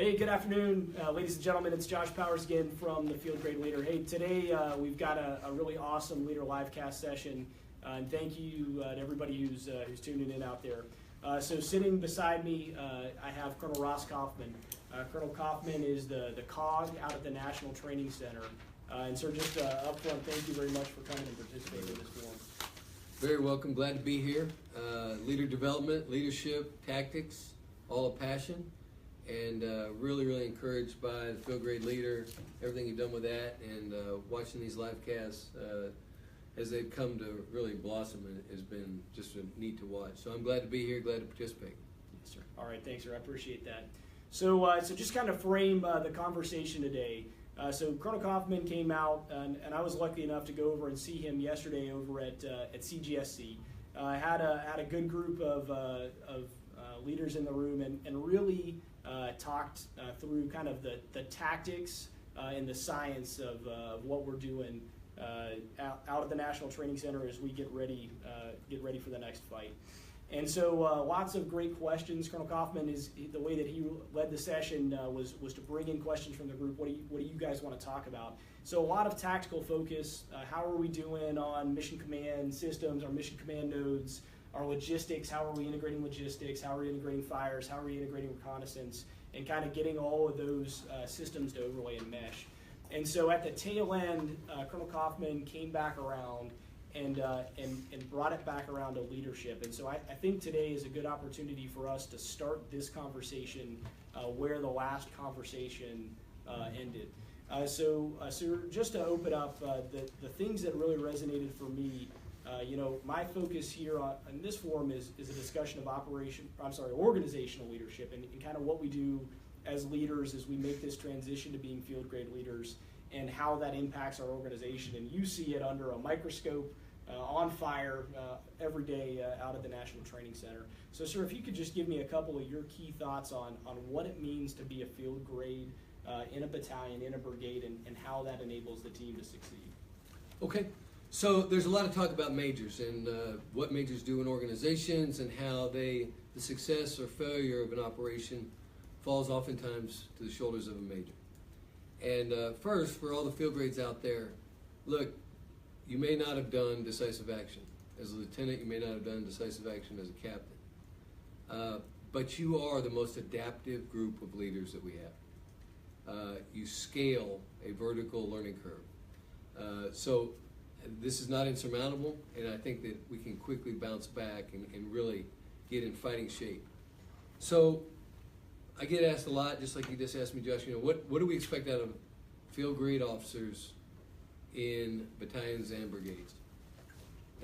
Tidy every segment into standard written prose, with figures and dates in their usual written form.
Hey, good afternoon, ladies and gentlemen. It's Josh Powers again from the Field Grade Leader. Hey, today we've got a really awesome Leader Livecast session, and thank you to everybody who's tuning in out there. So sitting beside me, I have Colonel Ross Coffman. Colonel Coffman is the COG out at the National Training Center. And sir, just up front, thank you very much for coming and participating in this forum. Very welcome, glad to be here. Leader development, leadership, tactics, all a passion. And really encouraged by the Field Grade Leader, everything you've done with that, and watching these live casts as they've come to really blossom has been just neat to watch. So I'm glad to be here, glad to participate. Yes, sir. All right, thanks, sir. I appreciate that. So, so just kind of frame the conversation today. So Colonel Coffman came out, and I was lucky enough to go over and see him yesterday over at CGSC. I had a good group of leaders in the room, and really talked through kind of the tactics and the science of what we're doing out at the National Training Center as we get ready for the next fight. And so lots of great questions. Colonel Coffman, the way that he led the session was to bring in questions from the group. What do you guys want to talk about? So a lot of tactical focus. How are we doing on mission command systems, our mission command nodes, our logistics? How are we integrating logistics? How are we integrating fires? How are we integrating reconnaissance? And kind of getting all of those systems to overlay and mesh. And so at the tail end, Colonel Coffman came back around and brought it back around to leadership. And so I think today is a good opportunity for us to start this conversation where the last conversation ended. So just to open up, the things that really resonated for me, my focus here in this forum is a discussion of organizational leadership and kind of what we do as leaders as we make this transition to being field grade leaders and how that impacts our organization. And you see it under a microscope, on fire, every day out at the National Training Center. So sir, if you could just give me a couple of your key thoughts on what it means to be a field grade in a battalion, in a brigade, and how that enables the team to succeed. Okay. So there's a lot of talk about majors and what majors do in organizations and how the success or failure of an operation falls oftentimes to the shoulders of a major. And first, for all the field grades out there, look, you may not have done decisive action. As a lieutenant, you may not have done decisive action as a captain. But you are the most adaptive group of leaders that we have. You scale a vertical learning curve. So this is not insurmountable, and I think that we can quickly bounce back and really get in fighting shape. So I get asked a lot, just like you just asked me, Josh, what do we expect out of field grade officers in battalions and brigades?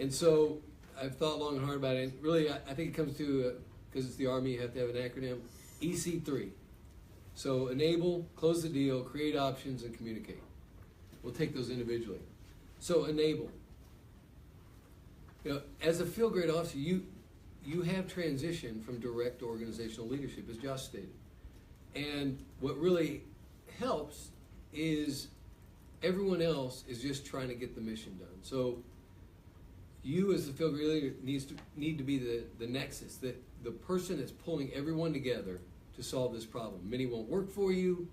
And so I've thought long and hard about it, and really I think it comes to, because it's the Army, you have to have an acronym, EC3. So enable, close the deal, create options, and communicate. We'll take those individually. So enable. As a field grade officer, you have transition from direct organizational leadership, as Josh stated. And what really helps is everyone else is just trying to get the mission done. So you as the field grade leader need to be the nexus, the person that's pulling everyone together to solve this problem. Many won't work for you.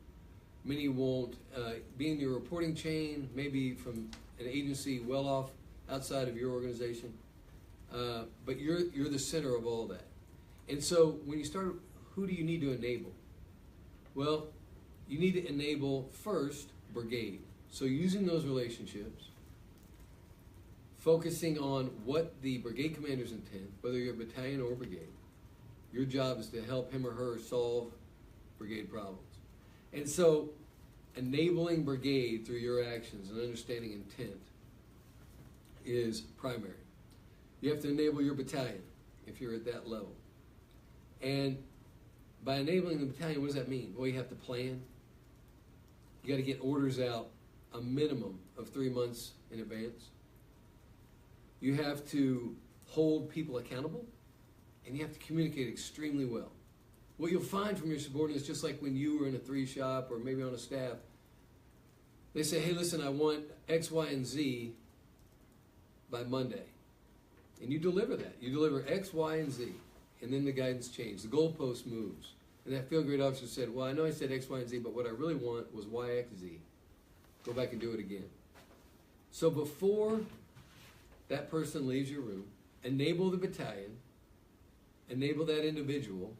Many won't be in your reporting chain, maybe from an agency well off outside of your organization. But you're the center of all that. And so when you start, who do you need to enable? Well, you need to enable first brigade. So using those relationships, focusing on what the brigade commander's intent, whether you're a battalion or brigade, your job is to help him or her solve brigade problems. And so enabling brigade through your actions and understanding intent is primary. You have to enable your battalion if you're at that level. And by enabling the battalion, what does that mean? Well, you have to plan. You got to get orders out a minimum of 3 months in advance. You have to hold people accountable, and you have to communicate extremely well. What you'll find from your subordinates, just like when you were in a 3 shop or maybe on a staff, they say, hey, listen, I want X, Y, and Z by Monday. And you deliver that. You deliver X, Y, and Z. And then the guidance changes. The goalpost moves. And that field grade officer said, well, I know I said X, Y, and Z, but what I really want was Y, X, Z. Go back and do it again. So before that person leaves your room, enable the battalion, enable that individual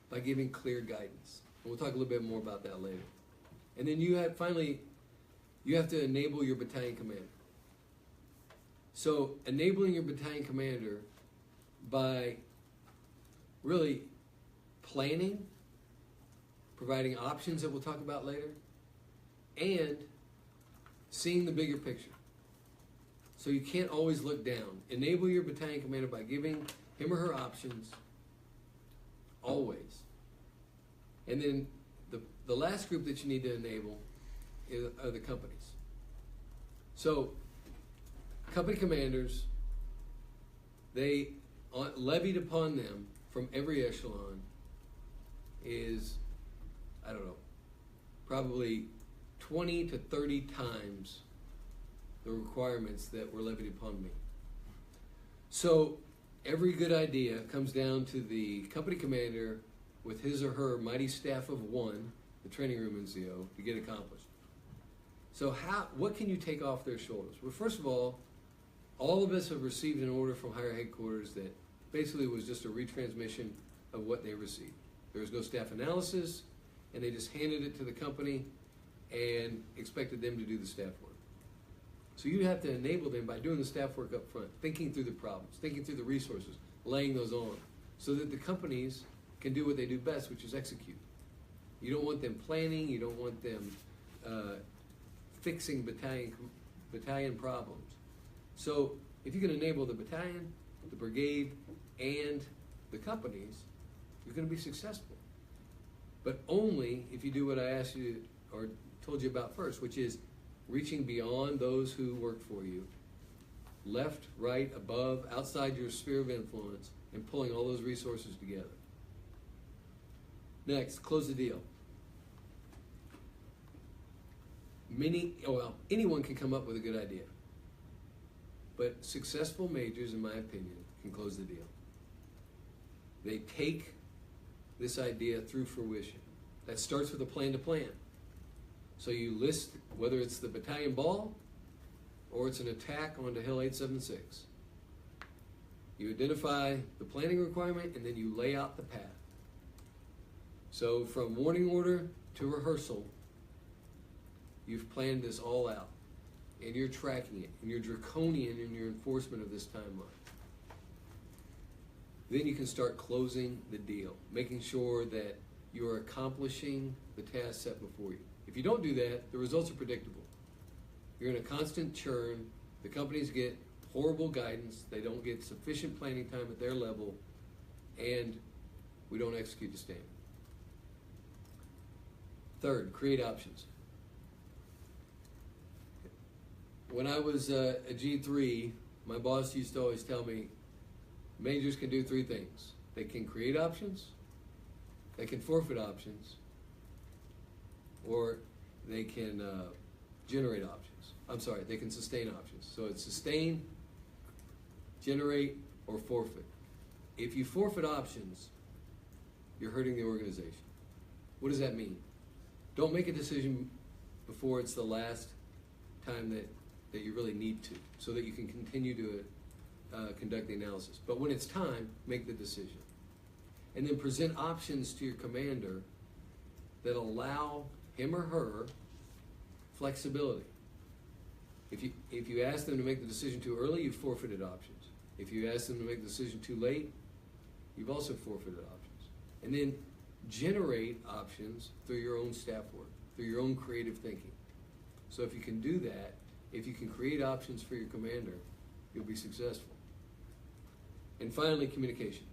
by giving clear guidance. And we'll talk a little bit more about that later. And then you have to enable your battalion commander. So enabling your battalion commander by really planning, providing options that we'll talk about later, and seeing the bigger picture. So you can't always look down. Enable your battalion commander by giving him or her options, always. And then the last group that you need to enable are the companies. So company commanders, they levied upon them from every echelon is, I don't know, probably 20 to 30 times the requirements that were levied upon me. So every good idea comes down to the company commander with his or her mighty staff of one, the training room NCO, to get accomplished. So what can you take off their shoulders? Well, first of all of us have received an order from higher headquarters that basically was just a retransmission of what they received. There was no staff analysis, and they just handed it to the company and expected them to do the staff work. So you have to enable them by doing the staff work up front, thinking through the problems, thinking through the resources, laying those on, so that the companies can do what they do best, which is execute. You don't want them planning, you don't want them fixing battalion problems. So if you can enable the battalion, the brigade, and the companies, you're going to be successful. But only if you do what I asked you or told you about first, which is reaching beyond those who work for you, left, right, above, outside your sphere of influence, and pulling all those resources together. Next, close the deal. Anyone can come up with a good idea. But successful majors, in my opinion, can close the deal. They take this idea through fruition. That starts with a plan to plan. So you list whether it's the battalion ball or it's an attack onto Hill 876. You identify the planning requirement and then you lay out the path. So from warning order to rehearsal, you've planned this all out. And you're tracking it, and you're draconian in your enforcement of this timeline. Then you can start closing the deal, making sure that you are accomplishing the task set before you. If you don't do that, the results are predictable. You're in a constant churn. The companies get horrible guidance. They don't get sufficient planning time at their level, and we don't execute the standard. Third, create options. When I was a G3, my boss used to always tell me, majors can do three things. They can create options, they can forfeit options, or they can generate options. I'm sorry, they can sustain options. So it's sustain, generate, or forfeit. If you forfeit options, you're hurting the organization. What does that mean? Don't make a decision before it's the last time that you really need to, so that you can continue to conduct the analysis. But when it's time, make the decision. And then present options to your commander that allow him or her flexibility. If you ask them to make the decision too early, you've forfeited options. If you ask them to make the decision too late, you've also forfeited options. And then generate options through your own staff work, through your own creative thinking. So if you can do that, if you can create options for your commander, you'll be successful. And finally, communication.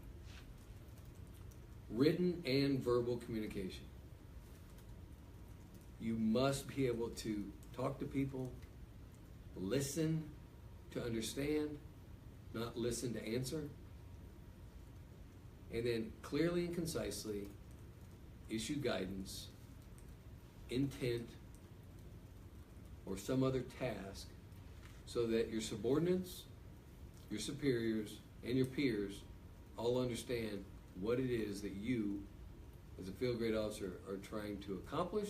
Written and verbal communication. You must be able to talk to people, listen to understand, not listen to answer, and then clearly and concisely issue guidance, intent, or some other task so that your subordinates, your superiors, and your peers all understand what it is that you as a field grade officer are trying to accomplish,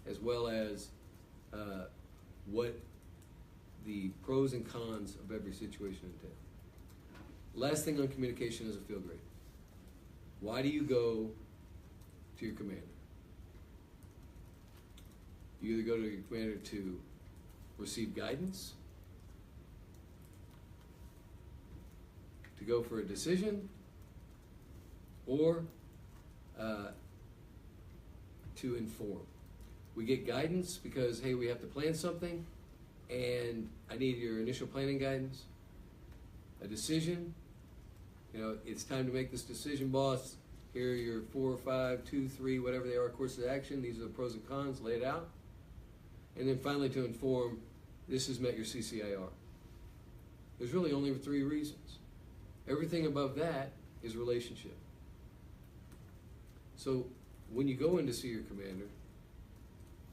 as well as what the pros and cons of every situation entail. Last thing on communication as a field grade. Why do you go to your commander? You either go to your commander to receive guidance, to go for a decision, or to inform. We get guidance because, hey, we have to plan something, and I need your initial planning guidance. A decision, it's time to make this decision, boss. Here are your 4, 5, 2, 3, whatever they are, courses of action. These are the pros and cons, lay it out. And then finally to inform, this has met your CCIR. There's really only 3 reasons. Everything above that is relationship. So when you go in to see your commander,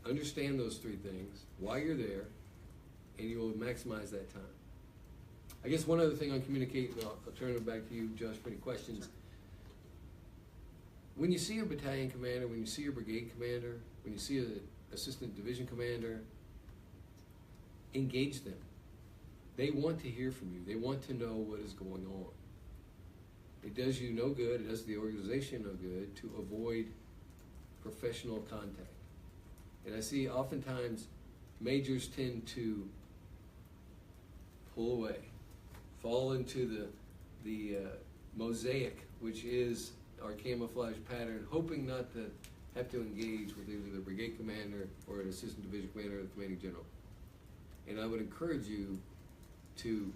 understand those 3 things, why you're there, and you will maximize that time. I guess one other thing on communicating, I'll turn it back to you, Josh, for any questions. When you see your battalion commander, when you see your brigade commander, when you see an assistant division commander, engage them. They want to hear from you. They want to know what is going on. It does you no good, it does the organization no good to avoid professional contact. And I see oftentimes majors tend to pull away, fall into the mosaic, which is our camouflage pattern, hoping not to have to engage with either the brigade commander or an assistant division commander or the commanding general. And I would encourage you to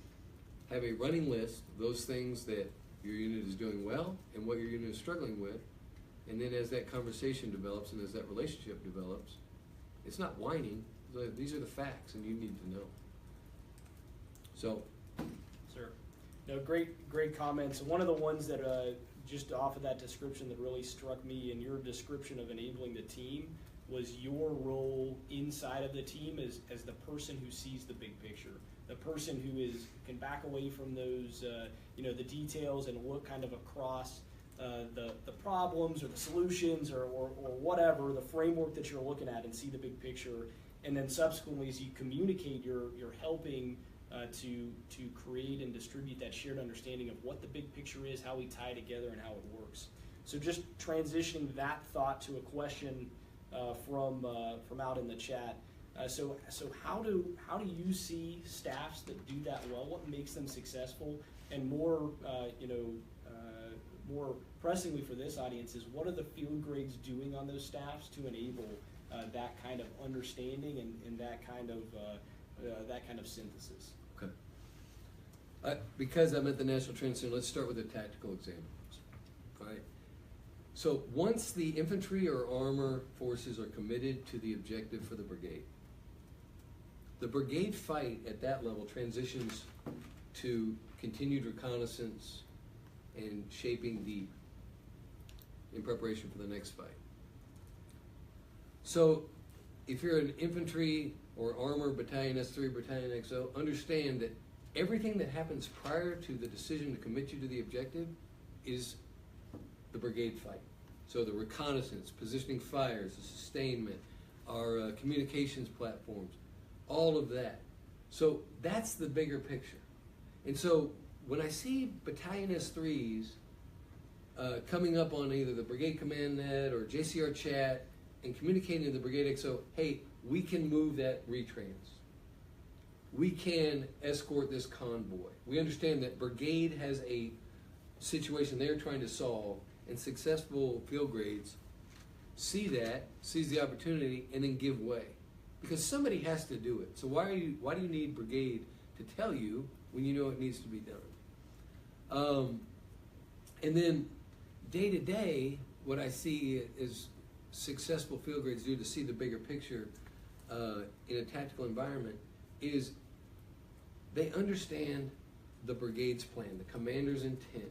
have a running list of those things that your unit is doing well and what your unit is struggling with. And then as that conversation develops and as that relationship develops, it's not whining. These are the facts and you need to know. So. Sir. No, great comments. One of the ones that just off of that description that really struck me in your description of enabling the team was your role inside of the team as the person who sees the big picture, the person who can back away from those the details and look kind of across the problems or the solutions or whatever, the framework that you're looking at, and see the big picture. And then subsequently, as you communicate, you're helping to create and distribute that shared understanding of what the big picture is, how we tie together, and how it works. So just transitioning that thought to a question from out in the chat. So how do you see staffs that do that well? What makes them successful? And more pressingly for this audience is, what are the field grades doing on those staffs to enable that kind of understanding and that kind of synthesis? Okay. Because I'm at the National Training Center, let's start with a tactical example. All right. So once the infantry or armor forces are committed to the objective for the brigade fight at that level transitions to continued reconnaissance and shaping deep in preparation for the next fight. So if you're an infantry or armor battalion S3, battalion XO, understand that everything that happens prior to the decision to commit you to the objective is the brigade fight. So the reconnaissance, positioning fires, the sustainment, our communications platforms, all of that. So that's the bigger picture. And so when I see battalion S3s coming up on either the brigade command net or JCR chat and communicating to the brigade XO, hey, we can move that retrans. We can escort this convoy. We understand that brigade has a situation they're trying to solve, and successful field grades see that, sees the opportunity, and then give way. Because somebody has to do it. So why do you need brigade to tell you when you know it needs to be done? And then day to day, what I see is successful field grades do to see the bigger picture in a tactical environment is they understand the brigade's plan, the commander's intent.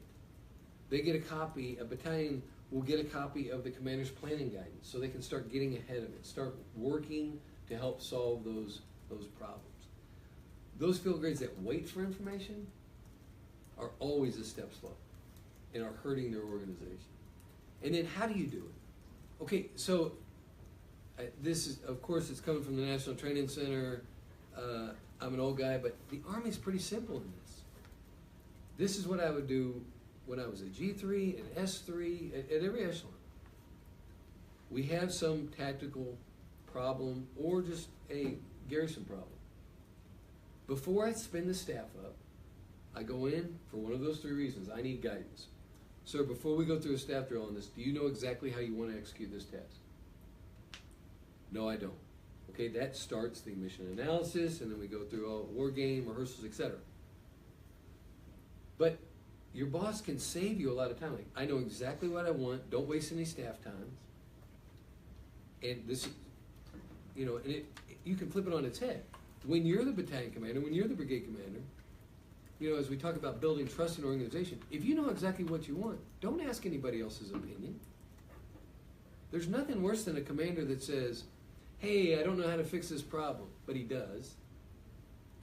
They get a copy, a battalion will get a copy of the commander's planning guidance so they can start getting ahead of it, start working to help solve those problems. Those field grades that wait for information are always a step slow and are hurting their organization. And then how do you do it? Okay, so this is, of course, it's coming from the National Training Center. I'm an old guy, but the Army's pretty simple in this. This is what I would do when I was a G3, an S3, at every echelon. We have some tactical problem or just a garrison problem. Before I spin the staff up, I go in for one of those three reasons. I need guidance. Sir, before we go through a staff drill on this, do you know exactly how you want to execute this task? No, I don't. Okay, that starts the mission analysis, and then we go through all war game, rehearsals, etc. But your boss can save you a lot of time. Like, I know exactly what I want. Don't waste any staff time. And this, you know, and you can flip it on its head. When you're the battalion commander, when you're the brigade commander, you know, as we talk about building trust in an organization, if you know exactly what you want, don't ask anybody else's opinion. There's nothing worse than a commander that says, hey, I don't know how to fix this problem, but he does.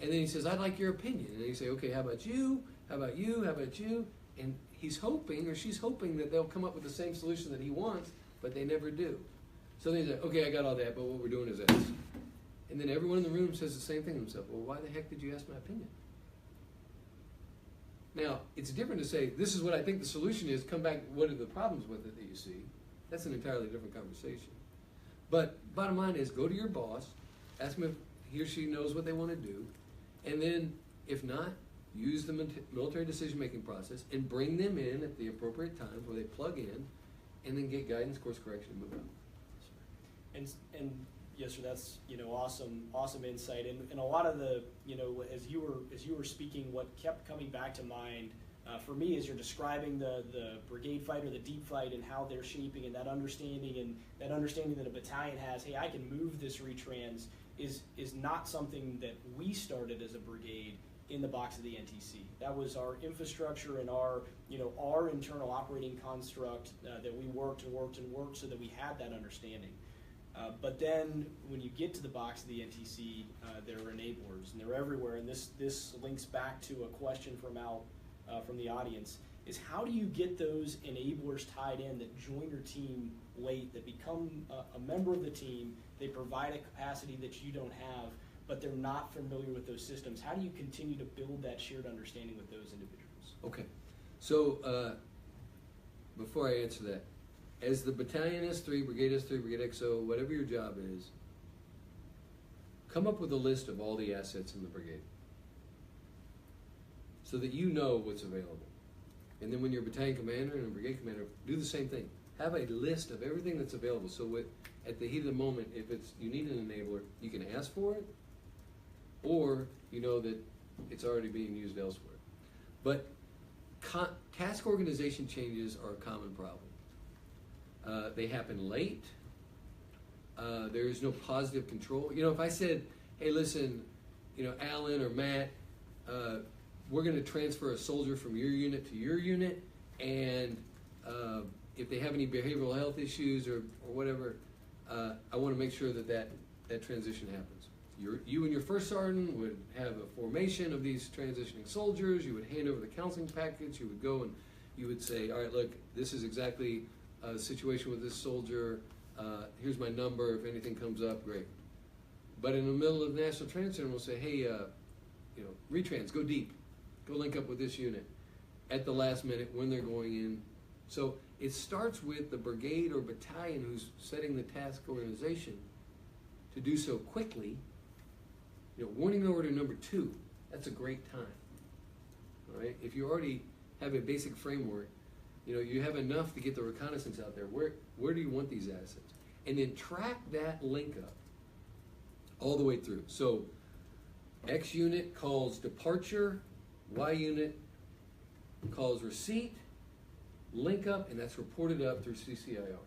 And then he says, I'd like your opinion. And you say, okay, how about you? How about you? How about you? And he's hoping, or she's hoping, that they'll come up with the same solution that he wants, but they never do. So they say, okay, I got all that, but what we're doing is X. And then everyone in the room says the same thing to themselves. Well, why the heck did you ask my opinion? Now, it's different to say, this is what I think the solution is, come back, what are the problems with it that you see? That's an entirely different conversation. But bottom line is, go to your boss, ask him if he or she knows what they want to do, and then, if not, use the military decision-making process and bring them in at the appropriate times where they plug in, and then get guidance, course correction, and move on. And yes, sir, that's, you know, awesome insight. And a lot of the, you know, as you were speaking, what kept coming back to mind for me is you're describing the brigade fight or the deep fight and how they're shaping, and that understanding that a battalion has, hey, I can move this retrans, is not something that we started as a brigade in the box of the NTC. That was our infrastructure and our, you know, our internal operating construct that we worked so that we had that understanding. But then when you get to the box of the NTC, there are enablers, and they're everywhere. And this links back to a question from the audience, is how do you get those enablers tied in that join your team late, that become a member of the team, they provide a capacity that you don't have, but they're not familiar with those systems? How do you continue to build that shared understanding with those individuals? Okay, so before I answer that, as the battalion S3, brigade S3, brigade XO, whatever your job is, come up with a list of all the assets in the brigade so that you know what's available. And then when you're a battalion commander and a brigade commander, do the same thing. Have a list of everything that's available, so at the heat of the moment, if you need an enabler, you can ask for it, or you know that it's already being used elsewhere. But task organization changes are a common problem. They happen late. There is no positive control. You know, if I said, hey, listen, you know, Alan or Matt, we're going to transfer a soldier from your unit to your unit, and if they have any behavioral health issues or whatever, I want to make sure that transition happens. You and your first sergeant would have a formation of these transitioning soldiers. You would hand over the counseling package. You would go and you would say, all right, look, this is exactly the situation with this soldier. Here's my number. If anything comes up, great. But in the middle of the National Training Center, we'll say, hey, you know, retrans, go deep. Go link up with this unit at the last minute when they're going in. So it starts with the brigade or battalion who's setting the task organization to do so quickly. You know, warning order number 2, that's a great time. All right? If you already have a basic framework, you know, you have enough to get the reconnaissance out there. Where do you want these assets? And then track that link up all the way through. So X unit calls departure, Y unit calls receipt, link up, and that's reported up through CCIR.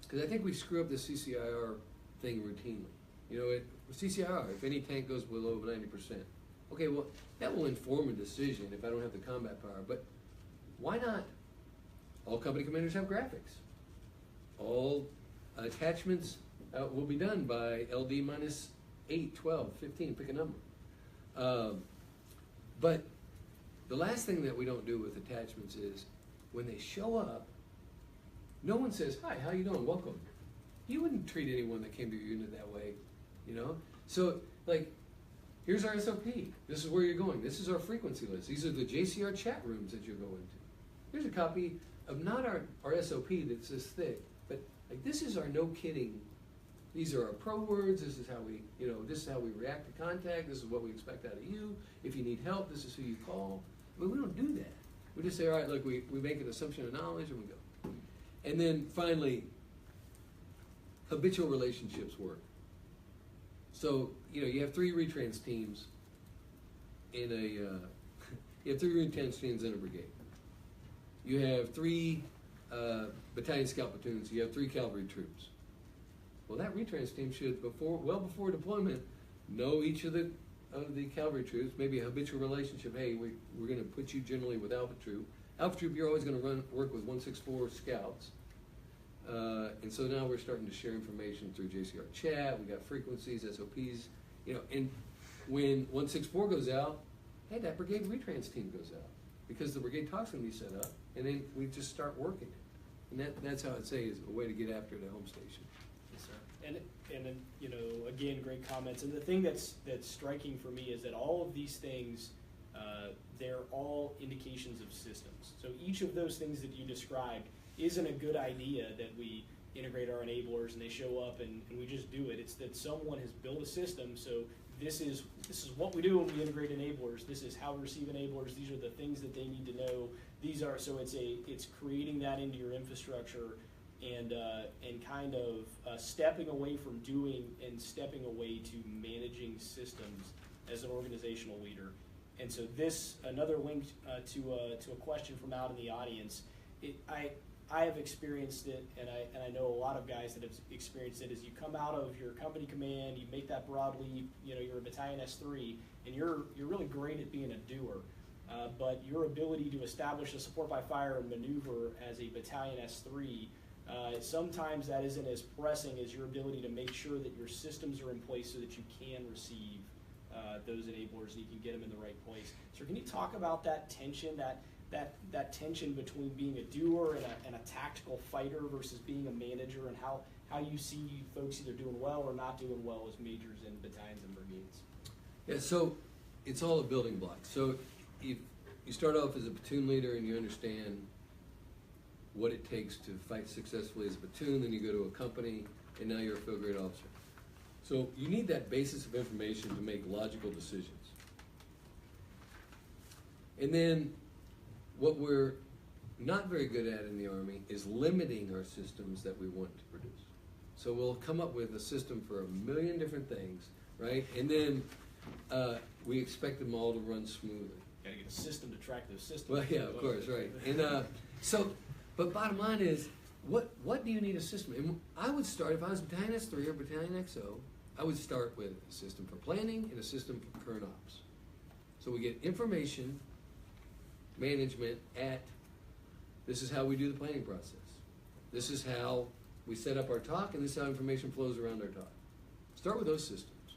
Because I think we screw up the CCIR thing routinely. You know, with CCIR, if any tank goes below 90%, okay, well, that will inform a decision if I don't have the combat power. But why not? All company commanders have graphics. All attachments will be done by LD minus 8, 12, 15, pick a number. But the last thing that we don't do with attachments is when they show up, no one says, "Hi, how you doing? Welcome." You wouldn't treat anyone that came to your unit that way, you know? So, like, here's our SOP. This is where you're going. This is our frequency list. These are the JCR chat rooms that you're going to. Here's a copy of not our SOP that's this thick, but like this is our no kidding. These are our pro words. This is how we, this is how we react to contact. This is what we expect out of you. If you need help, this is who you call. But we don't do that. We just say, all right, look, we make an assumption of knowledge and we go. And then finally, habitual relationships work. So, you have 3 retrans teams in you have 3 retrans teams in a brigade. You have 3 battalion scout platoons. You have 3 cavalry troops. Well, that retrans team should, well before deployment, know each of the cavalry troops, maybe a habitual relationship. Hey, we're going to put you generally with Alpha Troop. Alpha Troop, you're always going to work with 164 scouts. And so now we're starting to share information through JCR chat. We got frequencies, SOPs, and when 164 goes out, hey, that brigade retrans team goes out because the brigade talk's going to be set up, and then we just start working it. And that's how I'd say is a way to get after the home station. Yes, sir. And again, great comments. And the thing that's striking for me is that all of these things, they're all indications of systems. So each of those things that you described isn't a good idea that we integrate our enablers and they show up and we just do it. It's that someone has built a system. So this is what we do when we integrate enablers. This is how we receive enablers. These are the things that they need to know. It's creating that into your infrastructure and kind of stepping away from doing and stepping away to managing systems as an organizational leader. And so another link to a question from out in the audience. I have experienced it, and I know a lot of guys that have experienced it. As you come out of your company command, you make that broad leap. You're a battalion S3, and you're really great at being a doer. But your ability to establish a support by fire and maneuver as a battalion S3, sometimes that isn't as pressing as your ability to make sure that your systems are in place so that you can receive those enablers and you can get them in the right place. So can you talk about that tension, that tension between being a doer and a tactical fighter versus being a manager, and how you see folks either doing well or not doing well as majors in battalions and brigades? Yeah, so it's all a building block. So if you start off as a platoon leader and you understand what it takes to fight successfully as a platoon, then you go to a company, and now you're a field grade officer. So you need that basis of information to make logical decisions. And then what we're not very good at in the Army is limiting our systems that we want to produce. So we'll come up with a system for a million different things, right? And then we expect them all to run smoothly. Got to get a system to track those systems. Well, yeah, of course, right. And but bottom line is, what do you need a system? And I would start, if I was Battalion S3 or Battalion XO, I would start with a system for planning and a system for current ops. So we get information management this is how we do the planning process. This is how we set up our talk, and this is how information flows around our talk. Start with those systems.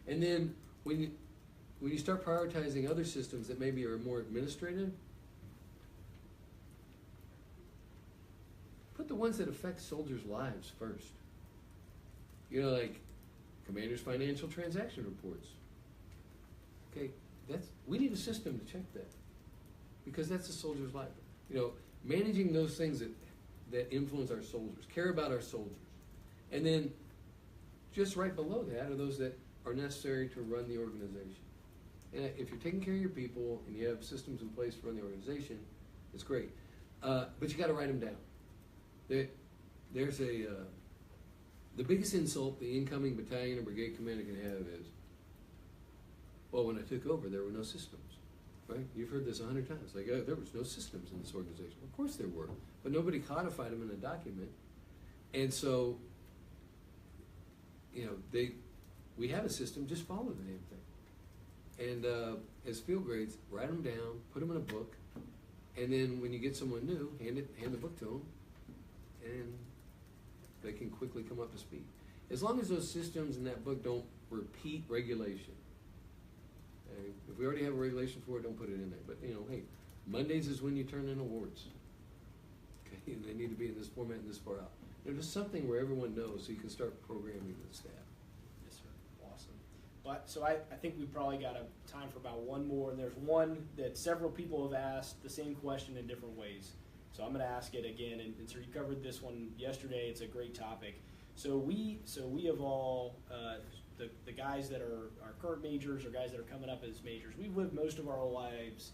And then when you start prioritizing other systems that maybe are more administrative, put the ones that affect soldiers' lives first. Like Commander's Financial Transaction Reports. Okay, we need a system to check that, because that's a soldier's life. Managing those things that influence our soldiers, care about our soldiers. And then just right below that are those that are necessary to run the organization. And if you're taking care of your people and you have systems in place to run the organization, it's great. But you got to write them down. There's the biggest insult the incoming battalion or brigade commander can have is, well, when I took over, there were no systems. Right? You've heard this 100 times. Like, there was no systems in this organization. Of course there were, but nobody codified them in a document. And so, we have a system. Just follow the damn thing. And as field grades, write them down, put them in a book, and then when you get someone new, hand the book to them, and they can quickly come up to speed. As long as those systems in that book don't repeat regulation. If we already have a regulation for it, don't put it in there. But hey, Mondays is when you turn in awards. Okay, and they need to be in this format and this far out. Just something where everyone knows, so you can start programming the staff. Yes, sir. Awesome. But so I think we probably got time for about one more, and there's one that several people have asked the same question in different ways. So I'm going to ask it again, and so you covered this one yesterday. It's a great topic. So we have all the guys that are our current majors or guys that are coming up as majors. We've lived most of our lives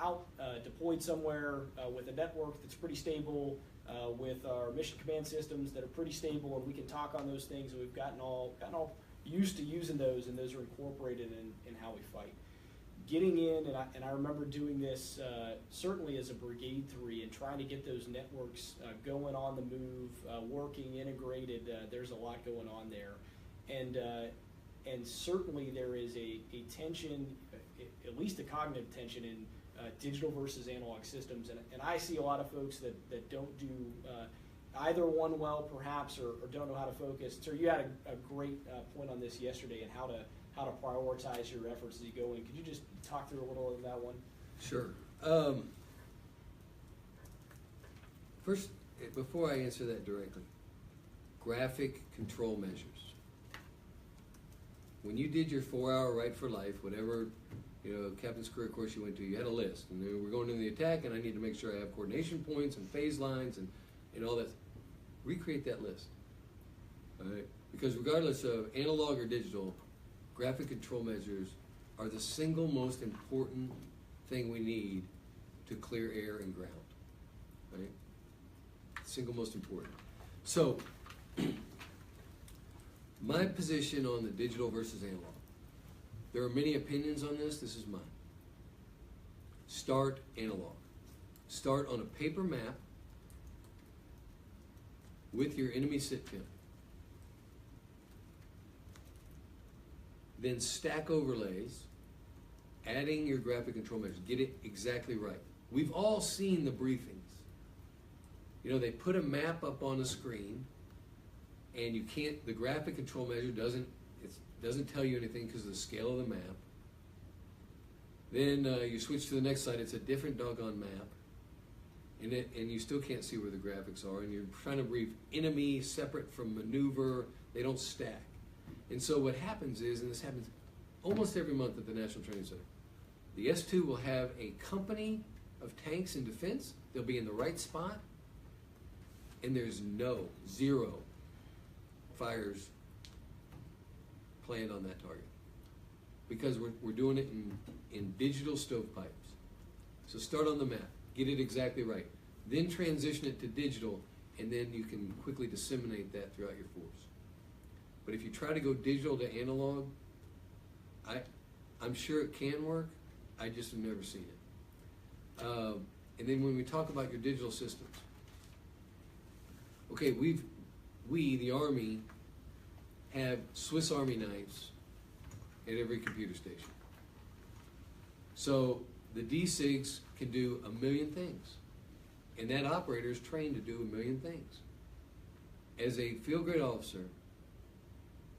out deployed somewhere with a network that's pretty stable, with our mission command systems that are pretty stable, and we can talk on those things, and we've gotten all used to using those, and those are incorporated in how we fight. Getting in, and I remember doing this certainly as a Brigade 3 and trying to get those networks going on the move, working, integrated. There's a lot going on there. And certainly there is a tension, at least a cognitive tension in digital versus analog systems. And I see a lot of folks that don't do either one well, perhaps, or don't know how to focus. So you had a great point on this yesterday and how to prioritize your efforts as you go in. Could you just talk through a little of that one? Sure. First, before I answer that directly, graphic control measures. When you did your 4-hour Right for Life, whatever captain's career course you went to, you had a list, and we're going into the attack, and I need to make sure I have coordination points and phase lines and all that. Recreate that list, all right? Because regardless of analog or digital, graphic control measures are the single most important thing we need to clear air and ground, right? Single most important. So, my position on the digital versus analog. There are many opinions on this. This is mine. Start analog. Start on a paper map with your enemy sit pin. Then stack overlays, adding your graphic control measures. Get it exactly right. We've all seen the briefings. They put a map up on the screen, and you can't, the graphic control measure doesn't tell you anything because of the scale of the map. Then you switch to the next slide, it's a different doggone map. And you still can't see where the graphics are, and you're trying to brief enemy separate from maneuver. They don't stack. And so what happens is, and this happens almost every month at the National Training Center, the S2 will have a company of tanks in defense. They'll be in the right spot, and there's zero fires planned on that target, because we're doing it in digital stovepipes. So start on the map, get it exactly right, then transition it to digital, and then you can quickly disseminate that throughout your force. But if you try to go digital to analog, I'm sure it can work, I just have never seen it. And then when we talk about your digital systems, okay, we, the Army, have Swiss Army knives at every computer station. So the D-SIGs can do 1 million things, and that operator is trained to do 1 million things. As a field grade officer,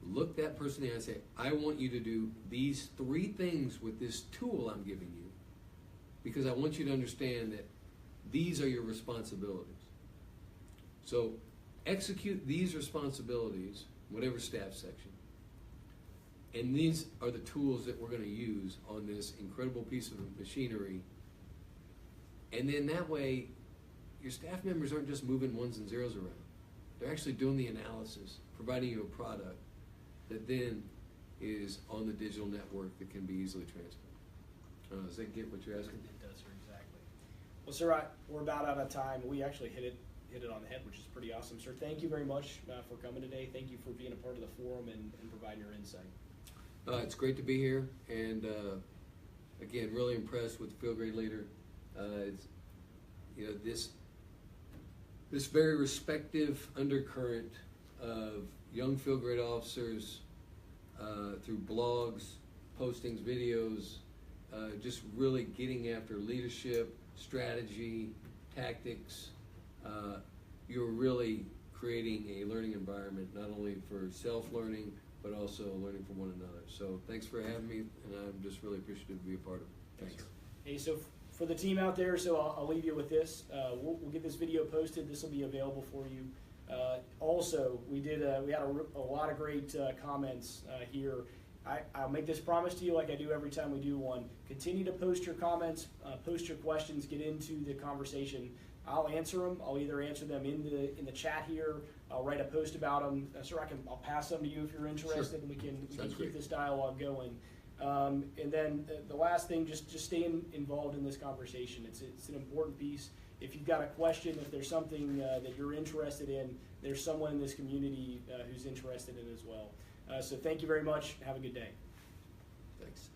look that person in the eye and say, I want you to do these 3 things with this tool I'm giving you, because I want you to understand that these are your responsibilities. So execute these responsibilities, whatever staff section, and these are the tools that we're going to use on this incredible piece of machinery. And then that way, your staff members aren't just moving ones and zeros around. They're actually doing the analysis, providing you a product that then is on the digital network that can be easily transferred. Does that get what you're asking? It does, sir, exactly. Well, sir, we're about out of time. We actually hit it on the head, which is pretty awesome. Sir, thank you very much for coming today. Thank you for being a part of the forum and providing your insight. It's great to be here, and again, really impressed with the field grade leader. This very respective undercurrent of young field grade officers through blogs, postings, videos, just really getting after leadership, strategy, tactics. You're really creating a learning environment, not only for self-learning, but also learning from one another. So thanks for having me, and I'm just really appreciative to be a part of it. Thanks. Hey, so for the team out there, so I'll leave you with this. We'll get this video posted. This will be available for you. Also, we had a lot of great comments here. I'll make this promise to you like I do every time we do one. Continue to post your comments, post your questions, get into the conversation. I'll answer them. I'll either answer them in the chat here. I'll write a post about them. I'll pass them to you if you're interested, Sure. and we can Sounds keep great. this dialogue going. And then the last thing, just stay involved in this conversation. It's an important piece. If you've got a question, if there's something that you're interested in, there's someone in this community who's interested in it as well. So thank you very much. Have a good day. Thanks.